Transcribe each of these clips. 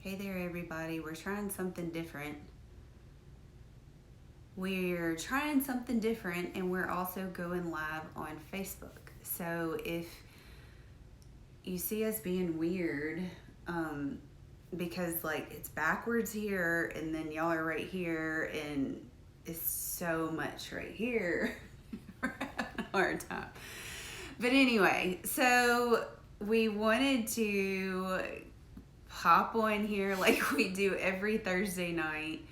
Hey there, everybody. We're trying something different. We're trying something different, and we're also going live on Facebook. So if you see us being weird, because like it's backwards here, and then y'all are right here, and it's so much right here. We're having a hard time. But anyway, so we wanted to hop on here like we do every Thursday night.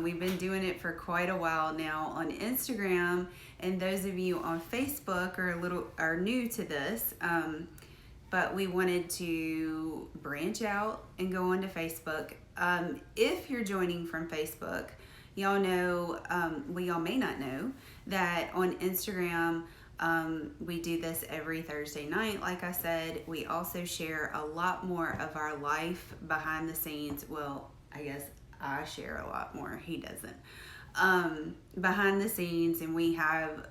We've been doing it for quite a while now on Instagram, and those of you on Facebook are new to this. But we wanted to branch out and go onto Facebook. If you're joining from Facebook, y'all know, y'all may not know that on Instagram. We do this every Thursday night. Like I said, we also share a lot more of our life behind the scenes. Well, I guess I share a lot more. He doesn't. Behind the scenes, and we have,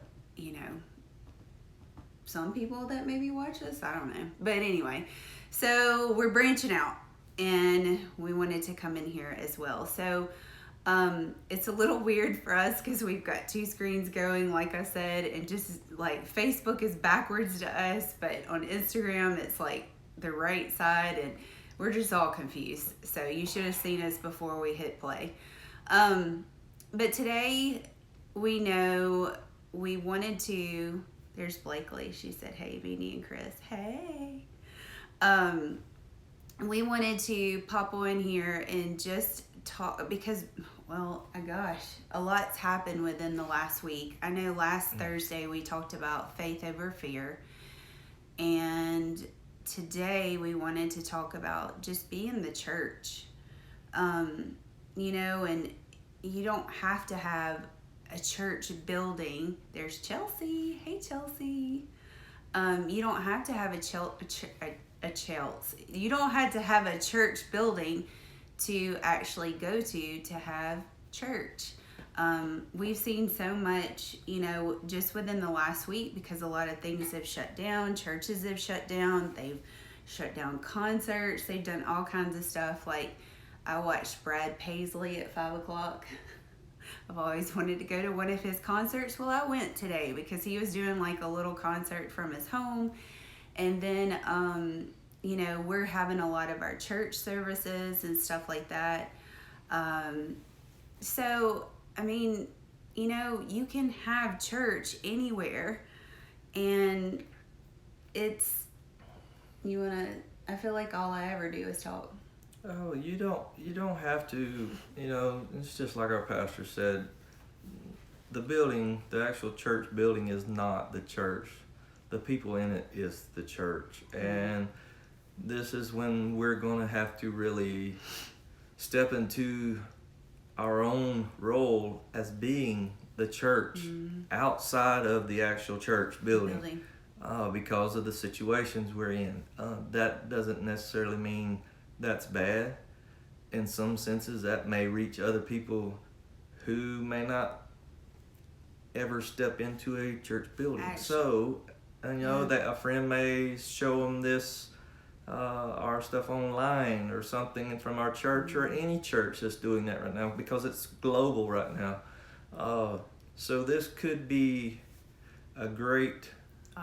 some people that maybe watch us. I don't know. But anyway, so we're branching out, and we wanted to come in here as well. So it's a little weird for us because we've got two screens going, like I said, and just like Facebook is backwards to us, but on Instagram it's like the right side, and we're just all confused. So you should have seen us before we hit play. But today we know we wanted to, there's Blakely. She said, hey, Beanie and Chris. Hey. We wanted to pop on here and just talk because, well, gosh, a lot's happened within the last week. I know last Thursday we talked about faith over fear, and today we wanted to talk about just being the church. And you don't have to have a church building. There's Chelsea. Hey, Chelsea. You don't have to have you don't have to have a church building to actually go to have church. We've seen so much, just within the last week, because a lot of things have shut down. Churches have shut down. They've shut down concerts. They've done all kinds of stuff. Like, I watched Brad Paisley at 5 o'clock. I've always wanted to go to one of his concerts. Well, I went today because he was doing like a little concert from his home. And then, we're having a lot of our church services and stuff like that. So, I mean, you can have church anywhere, and I feel like all I ever do is talk. Oh, you don't have to, it's just like our pastor said, the actual church building is not the church. The people in it is the church. Mm-hmm. And this is when we're going to have to really step into our own role as being the church outside of the actual church building. Because of the situations we're in. That doesn't necessarily mean that's bad. In some senses, that may reach other people who may not ever step into a church building. Actually. So, that a friend may show them this, our stuff online or something from our church, or any church that's doing that right now, because it's global right now. So this could be a great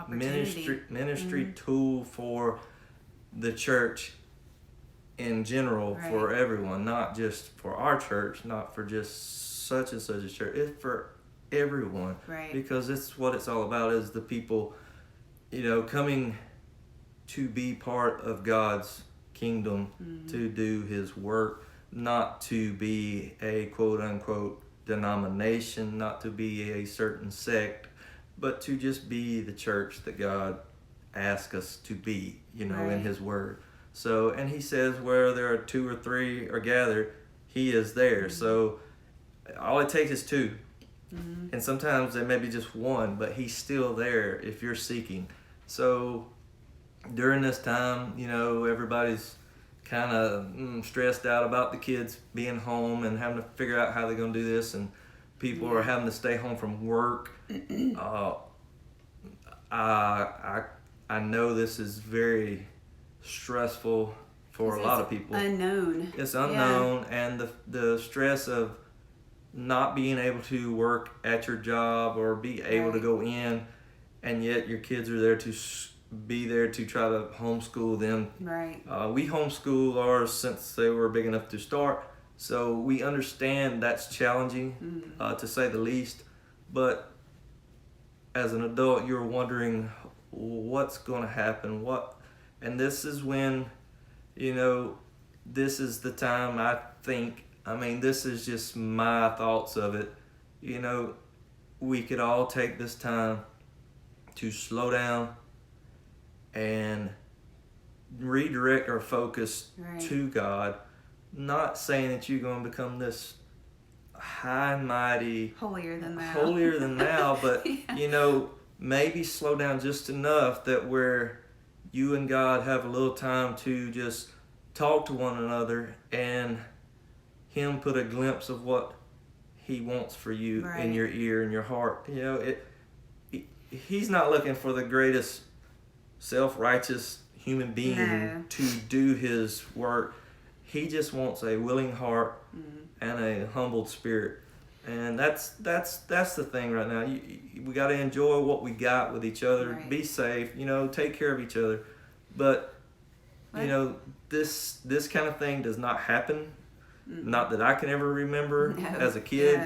ministry tool for the church in general, right. For everyone, not just for our church, not for just such and such a church. It's for everyone, right? Because it's what it's all about, is the people, coming to be part of God's kingdom, to do His work, not to be a quote unquote denomination, not to be a certain sect, but to just be the church that God asks us to be, right. In His Word. So, and He says where there are 2 or 3 are gathered, He is there. So all it takes is 2. And sometimes there may be just 1, but He's still there if you're seeking. So during this time, everybody's kind of stressed out about the kids being home and having to figure out how they're going to do this, and people are having to stay home from work. I know this is very stressful for a lot of people. Unknown. It's unknown, and the stress of not being able to work at your job or be able to go in, and yet your kids are there to be there to try to homeschool them. Right. We homeschool ours since they were big enough to start, so we understand that's challenging, to say the least. But as an adult, you're wondering what's going to happen. And this is when, this is the time I think. I mean, this is just my thoughts of it. We could all take this time to slow down and redirect our focus to God. Not saying that you're going to become this high and mighty, holier than thou, but maybe slow down just enough that where you and God have a little time to just talk to one another, and Him put a glimpse of what He wants for you in your ear and your heart. He's not looking for the greatest self-righteous human being to do His work. He just wants a willing heart and a humbled spirit. And that's the thing right now. We got to enjoy what we got with each other. Be safe, take care of each other. But this kind of thing does not happen. Not that I can ever remember as a kid.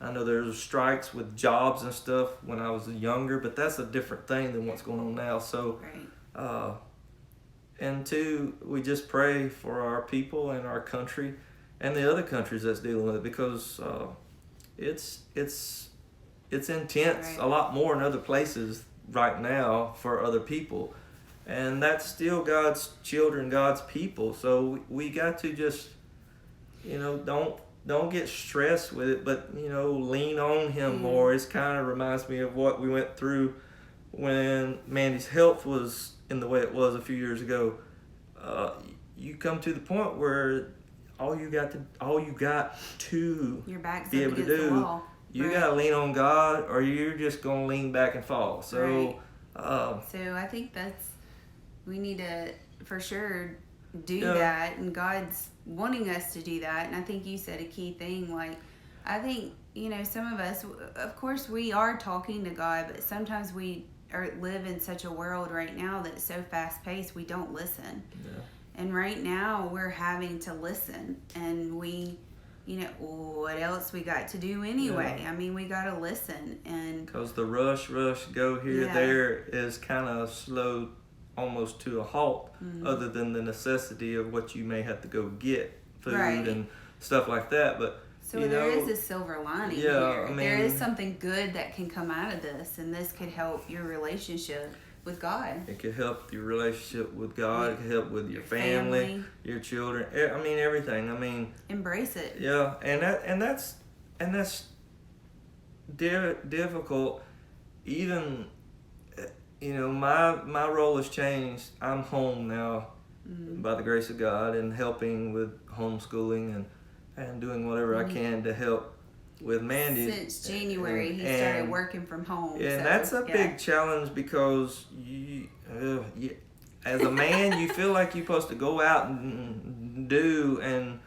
I know there's strikes with jobs and stuff when I was younger, but that's a different thing than what's going on now. So, and two, we just pray for our people and our country and the other countries that's dealing with it, because it's intense a lot more in other places right now for other people, and that's still God's children, God's people. So we got to just don't get stressed with it, but lean on Him more. It kind of reminds me of what we went through when Mandy's health was in the way it was a few years ago. You come to the point where all you got to your back's be able to do, you gotta lean on God, or you're just gonna lean back and fall. So so I think we need to for sure do that, and God's wanting us to do that. And I think you said a key thing. Like, I think some of us, of course, we are talking to God, but sometimes we live in such a world right now that's so fast paced, we don't listen. And right now we're having to listen, and we what else we got to do anyway? I mean, we got to listen, and because the rush go here there is kind of slowed almost to a halt, other than the necessity of what you may have to go get, food and stuff like that. But so there is a silver lining here. I mean, there is something good that can come out of this, and this could help your relationship with God. It could help your relationship with God. It could help with your family, your children. I mean, everything. I mean, embrace it. Yeah, and that's difficult. Even my role has changed. I'm home now, by the grace of God, and helping with homeschooling and doing whatever I can to help with Mandy. Since January, he started working from home. And that's a big challenge, because you, as a man, you feel like you're supposed to go out and do and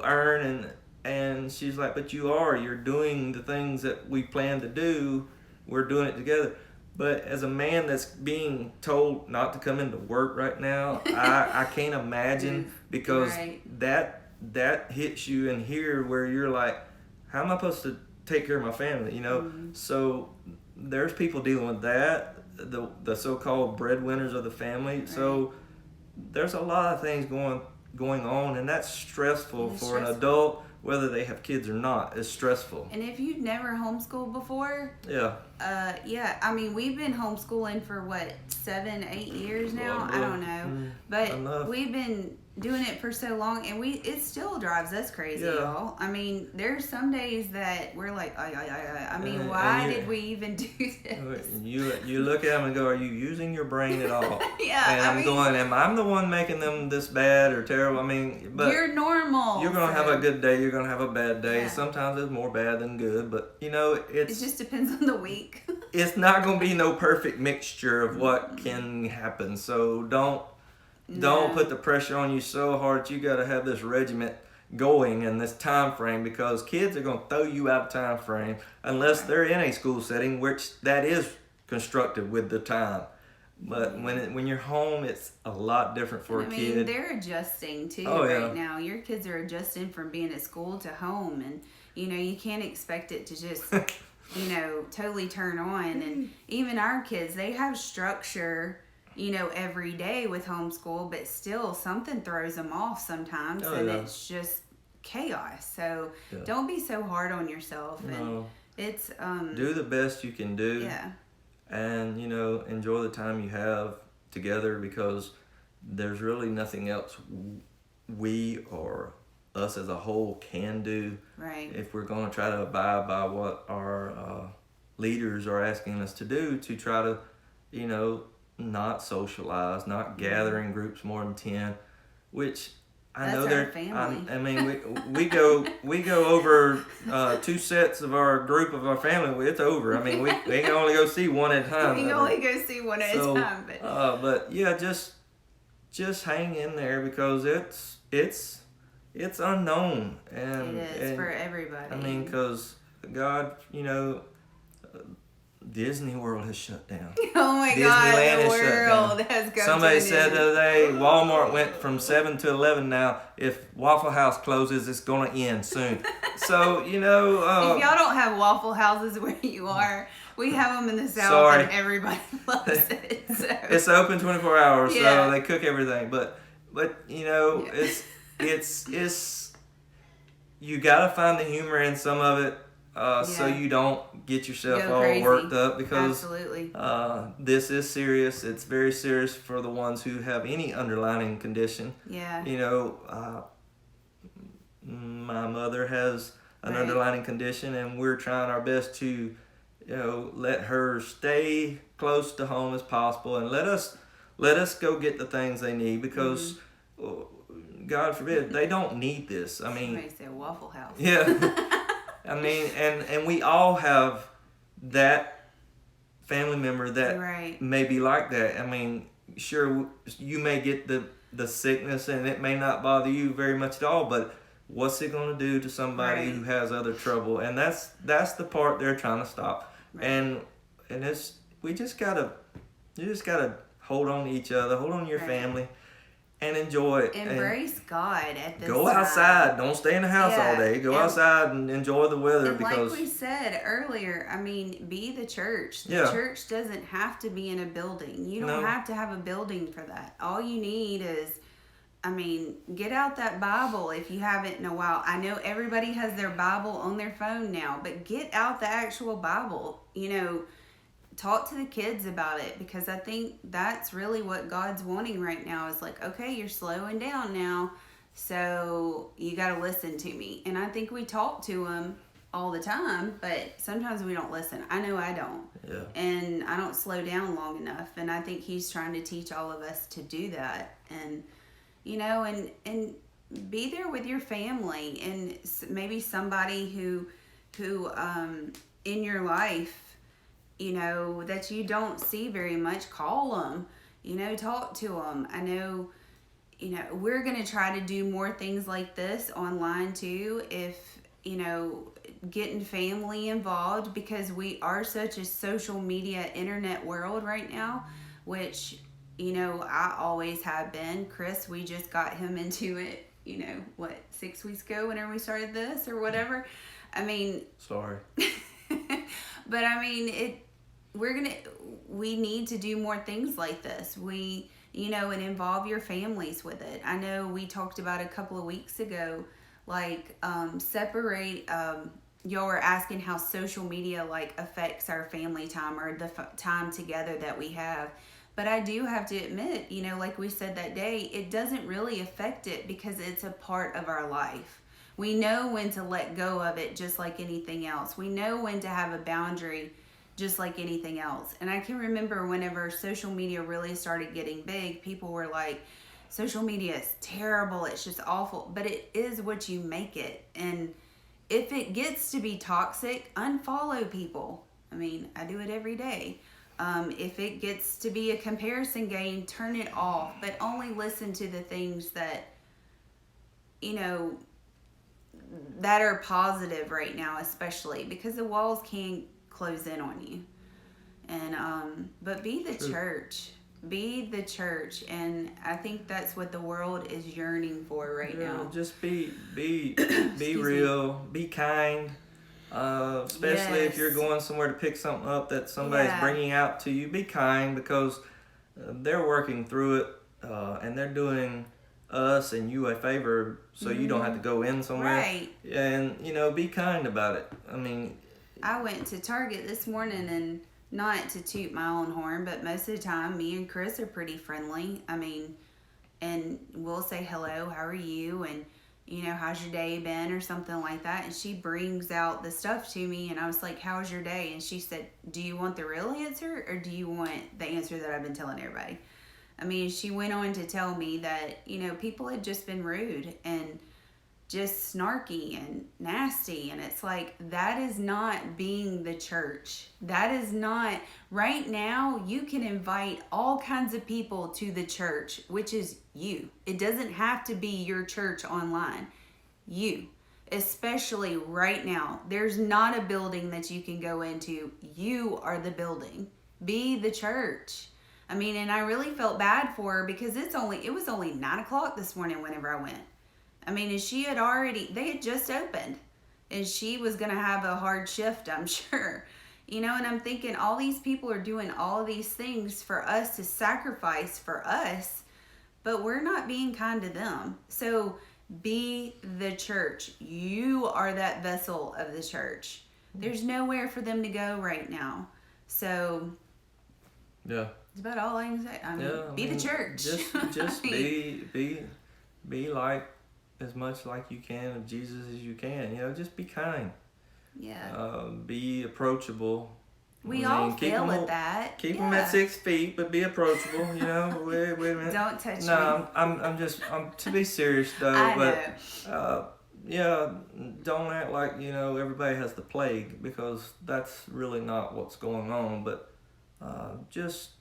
earn, and she's like, but you're doing the things that we plan to do. We're doing it together. But as a man that's being told not to come into work right now, I can't imagine, because that hits you in here where you're like, how am I supposed to take care of my family? So there's people dealing with that, the so-called breadwinners of the family. So there's a lot of things going on, and that's stressful for an adult, whether they have kids or not. It's stressful. And if you've never homeschooled before, I mean, we've been homeschooling for 7-8 years now. I don't know, but we've been doing it for so long, and it still drives us crazy, y'all. I mean, there's some days that we're like, I mean, why did we even do this? You look at them and go, are you using your brain at all? And I'm going, am I the one making them this bad or terrible? I mean, but you're normal. You're gonna have a good day. You're gonna have a bad day. Sometimes it's more bad than good, but it just depends on the week. It's not gonna be no perfect mixture of what can happen. So don't don't No. put the pressure on you so hard that you got to have this regiment going in this time frame, because kids are going to throw you out of time frame unless Right. they're in a school setting, which that is constructed with the time. But when you're home, it's a lot different for And a I mean, kid. they're adjusting too Oh, yeah. right now. Your kids are adjusting from being at school to home, and you can't expect it to just totally turn on. And even our kids, they have structure, every day with homeschool, but still something throws them off sometimes, Oh, and yeah. it's just chaos. So Yeah. don't be so hard on yourself. And No. it's Do the best you can do. yeah. And enjoy the time you have together, because there's really nothing else we or us as a whole can do Right. if we're going to try to abide by what our leaders are asking us to do, to try to not socialize, not gather in groups more than 10, which I That's know our they're. family. I mean, we go over 2 sets of our group of our family. It's over. I mean, we can only go see one at a time. You can only go see one at a time, but But yeah, just hang in there, because it's unknown, and it is for everybody. I mean, because God, Disney World has shut down. Oh my Disneyland God, the has shut world down. has gone Somebody to an said end. the other day, Walmart went from 7 to 11 now. If Waffle House closes, it's going to end soon. So, If y'all don't have Waffle Houses where you are, we have them in the South, Sorry. and everybody loves it. So. it's open 24 hours, Yeah. so they cook everything. But it's you got to find the humor in some of it, so you don't get yourself Go all crazy. worked up, because Absolutely. this is serious. It's very serious for the ones who have any underlying condition. Yeah. My mother has an Right. underlying condition, and we're trying our best to let her stay close to home as possible, and let us go get the things they need, because God forbid they don't need this. I mean, Somebody said Waffle House. yeah. I mean, and we all have that family member that Right. may be like that. I mean, sure, you may get the sickness, and it may not bother you very much at all, but what's it going to do to somebody Right. who has other trouble? And that's the part they're trying to stop. Right. And you just gotta hold on to each other, hold on to your Right. family, and enjoy it. Embrace God at this Go time. outside. Don't stay in the house all Yeah. day. Go And- outside and enjoy the weather, And because like we said earlier, I mean, be the church. The Yeah. church doesn't have to be in a building. You don't No. have to have a building for that. All you need is, get out that Bible if you haven't in a while. I know everybody has their Bible on their phone now, but get out the actual Bible. Talk to the kids about it, because I think that's really what God's wanting right now is like, okay, you're slowing down now, so you got to listen to me. And I think we talk to him all the time, but sometimes we don't listen. I know I don't. Yeah. And I don't slow down long enough, and I think he's trying to teach all of us to do that. And and be there with your family, and maybe somebody who in your life that you don't see very much, call them, talk to them. I know, we're going to try to do more things like this online too, if, getting family involved, because we are such a social media internet world right now, which, I always have been. Chris, we just got him into it, 6 weeks ago whenever we started this or whatever. Sorry. But we need to do more things like this. And involve your families with it. I know we talked about a couple of weeks ago, like, separate, y'all were asking how social media, affects our family time or the time together that we have. But I do have to admit, like we said that day, it doesn't really affect it, because it's a part of our life. We know when to let go of it, just like anything else. We know when to have a boundary, just like anything else. And I can remember whenever social media really started getting big, people were like, social media is terrible, it's just awful. But it is what you make it. And if it gets to be toxic, unfollow people. I do it every day. If it gets to be a comparison game, turn it off, but only listen to the things that, you know, that are positive right now, especially because the walls can't close in on you. And but be the True. church. Be the church, and I think that's what the world is yearning for right now. Just be Excuse real, be kind. Especially if you're Yes. going somewhere to pick something up that somebody's Yeah. bringing out to you, be kind because they're working through it and they're doing us and you a favor so you don't have to go in somewhere. Right. And, be kind about it. I mean, I went to Target this morning, and not to toot my own horn, but most of the time me and Chris are pretty friendly. I mean, and we'll say hello, how are you, and how's your day been, or something like that. And she brings out the stuff to me, and I was like, how's your day? And she said, do you want the real answer, or do you want the answer that I've been telling everybody? I mean, she went on to tell me that people had just been rude and just snarky and nasty, and it's like, that is not being the church. That is not. Right now you can invite all kinds of people to the church, which is you. It doesn't have to be your church online. You, especially right now, there's not a building that you can go into. You are the building. Be the church. I mean, and I really felt bad for her because it was only 9:00 this morning whenever I went. I mean, and they had just opened, and she was going to have a hard shift, I'm sure. And I'm thinking, all these people are doing all of these things for us to sacrifice for us, but we're not being kind to them. So be the church. You are that vessel of the church. There's nowhere for them to go right now. So yeah. that's about all I can say. Be the church. Just be like, as much like you can of Jesus as you can. Just be kind. Yeah. Be approachable. We all fail at that. Keep them at 6 feet, but be approachable. Wait a minute. Don't touch me. No, I'm to be serious though. I know. Don't act like everybody has the plague, because that's really not what's going on. But just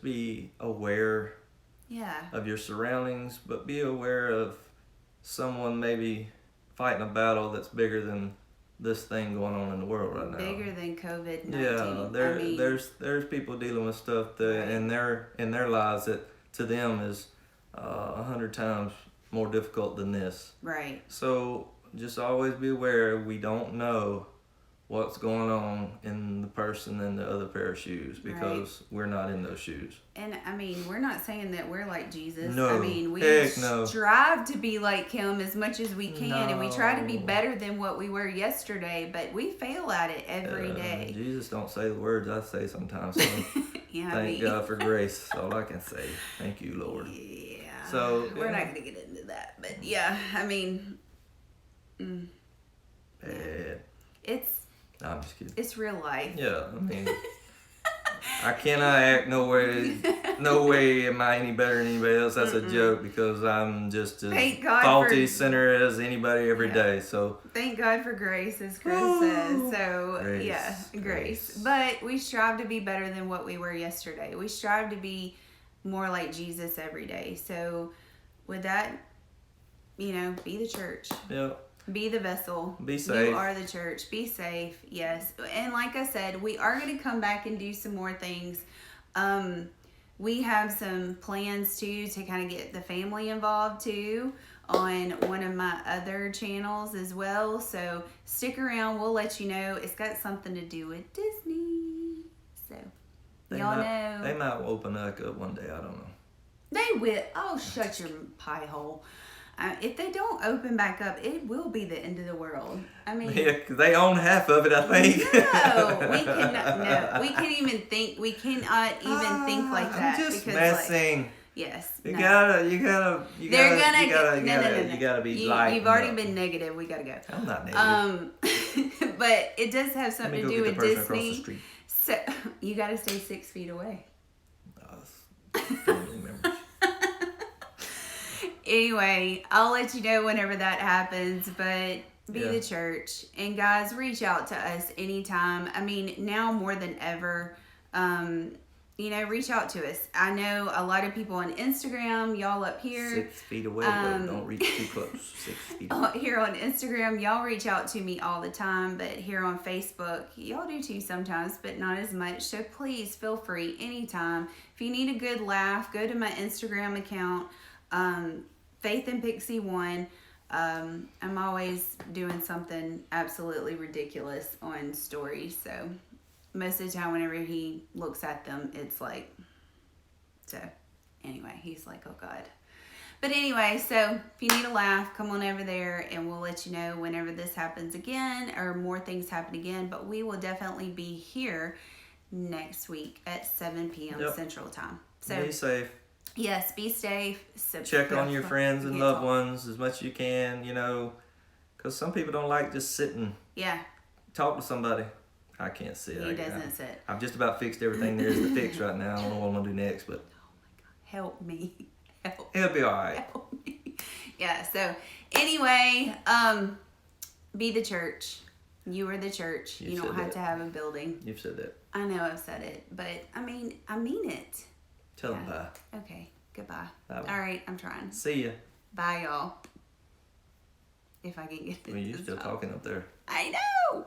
be aware. Yeah. Of your surroundings, but be aware of someone maybe fighting a battle that's bigger than this thing going on in the world right now. Bigger than COVID-19. Yeah, there's people dealing with stuff that in their lives that to them is 100 times more difficult than this. Right. So just always be aware. We don't know what's going on in the person in the other pair of shoes, because we're not in those shoes. And I mean, we're not saying that we're like Jesus. No, I mean, we no. strive to be like him as much as we can, and we try to be No. better than what we were yesterday, but we fail at it every day. Jesus don't say the words I say sometimes. So Yeah, thank God for grace. That's all I can say. Thank you, Lord. Yeah. So we're not going to get into that, but yeah, I mean, No, I'm just kidding. it's real life. Yeah, I mean, I cannot act no way am I any better than anybody else. That's a joke, because I'm just as Thank God faulty for- sinner as anybody every day. So Thank God for grace, as Chris Woo! says. So, Grace, yeah, grace. grace. But we strive to be better than what we were yesterday. We strive to be more like Jesus every day. So, with that, be the church. yeah, Be the vessel. Be safe. You are the church. Be safe. Yes. And like I said, we are going to come back and do some more things. We have some plans too to kind of get the family involved too on one of my other channels as well. So stick around. We'll let you know. It's got something to do with Disney. So y'all know. They might open that up one day. I don't know. They will. Oh, shut your pie hole. If they don't open back up, it will be the end of the world. I mean, Yeah, 'cause they own half of it, I think. No, we cannot. No, we can't even think. We cannot even think like that. I'm just because, messing. Yes. You no. gotta They're gonna you no. gotta be light. You've already been negative. We gotta go. I'm not negative. But it does have Let something me to go do get the with person across the Disney. street. So you gotta stay 6 feet away. Family members. Anyway, I'll let you know whenever that happens. But Be the church. And guys, reach out to us anytime. I mean, now more than ever, reach out to us. I know a lot of people on Instagram, y'all up here. 6 feet away, but don't reach too close. 6 feet away. Here on Instagram, y'all reach out to me all the time, but here on Facebook, y'all do too sometimes, but not as much. So please feel free anytime. If you need a good laugh, go to my Instagram account, Faith and Pixie 1. I'm always doing something absolutely ridiculous on stories, so most of the time whenever he looks at them, it's like, so anyway, he's like, oh God. But anyway, so if you need a laugh, come on over there and we'll let you know whenever this happens again or more things happen again, but we will definitely be here next week at 7 p.m. Central Time. So be safe. Yes, be safe. Check on your friends and loved ones as much as you can, because some people don't like just sitting. Yeah. Talk to somebody. I can't sit. He doesn't sit. I've just about fixed everything there is to fix right now. I don't know what I'm going to do next, but. Oh my God. Help me. It'll be all right. Help me. Yeah, so anyway, be the church. You are the church. You don't have to have a building. You've said that. I know I've said it, but I mean it. Tell them bye. Okay, goodbye. Bye. All right, I'm trying. See ya. Bye, y'all. If I can get it. Well, you're still talking up there. I know.